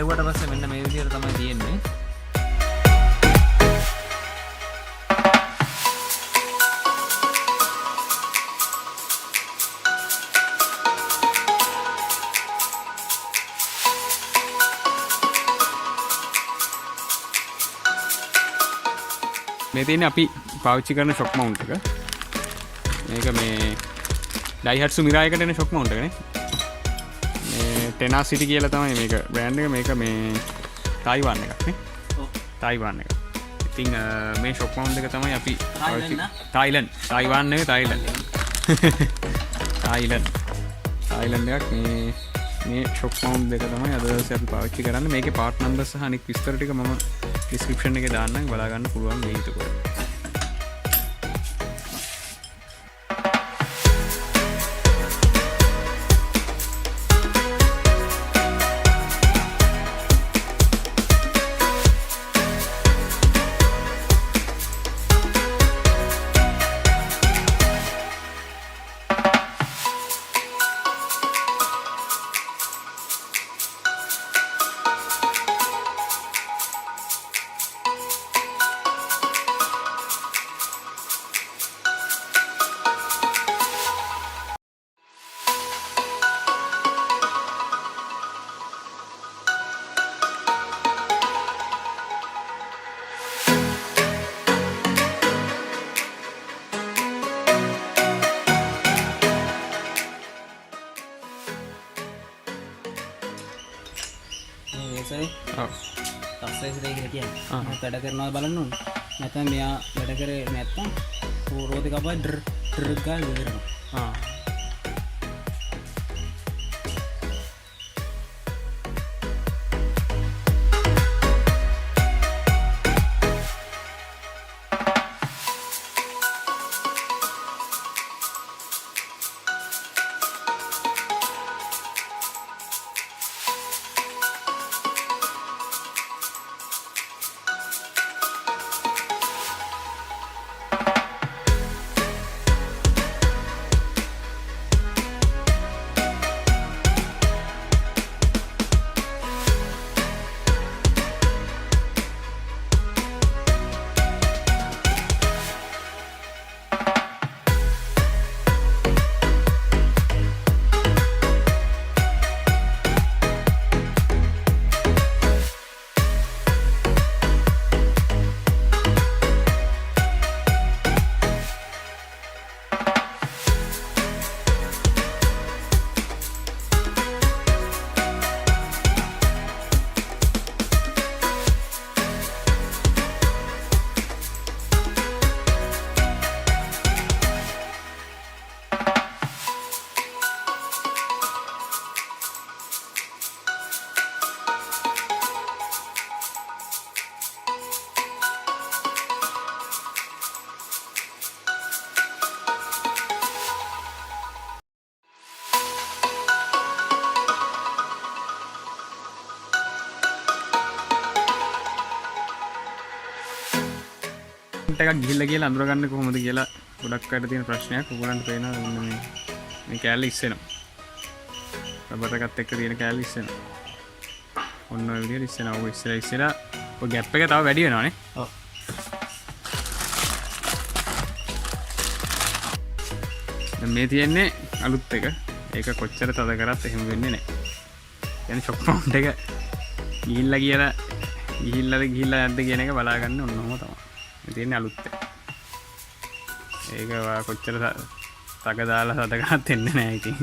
ගැහුවට පස්සේ මෙන්න මේ විදිහට තමයි තියෙන්නේ. මේ තියෙන්නේ අපි පාවිච්චි කරන shock mount එක. මේක මේ Daihatsu Miraiකට එන shock mount එකනේ. මේ Tenacity කියලා තමයි මේක brand එක. මේක මේ Taiwan එකක් නේ. ඔව්. Taiwan එක. ඉතින් මේ shock mount එක තමයි අපි Thailand. Taiwan නෙවෙයි Thailand. Thailand එකක් මේ shock mount දෙක තමයි අද දවසේ අපි පාවිච්චි කරන්නේ. මේකේ part number සහ අනිත් විස්තර ටික මම description එකේ දාන්නම් බලා ගන්න පුළුවන් වෙයි ඒක. තස්සේ ඉතින් කියලා කියන්නේ. වැඩ කරනවා බලන්න ඕනේ. නැත්නම් මෙයා වැඩ කරේ නැත්නම් රෝදේ කපයි ඩර් ගාලා ඉවරනවා. එකක් ගිහිල්ලා කියලා අඳුරගන්න කොහොමද කියලා ගොඩක් අයට තියෙන ප්‍රශ්නයක්. ඔයගලන්ට පේනවා මෙන්න මේ කෑල්ල ඉස්සෙනවා. රබර් එකත් එක්ක තියෙන කෑල්ල ඉස්සෙනවා. ඔන්න ඔය විදිහට ඉස්සෙනවා. ඔය ඉස්සෙලා ඔය ગેප් එක තව වැඩි වෙනවානේ. ඔව්. දැන් මේ තියෙන්නේ අලුත් එක. ඒක කොච්චර තද කරත් එහෙම වෙන්නේ නැහැ. يعني shock mount එක ගිහිල්ලා නැද්ද කියන එක බලා ගන්න ඕන ඔහොම තමයි. තියෙන්නේ අලුත් එක. ඒක කොච්චර තක දාලා සද ගන්නත් වෙන්නේ නැහැ ඉතින්.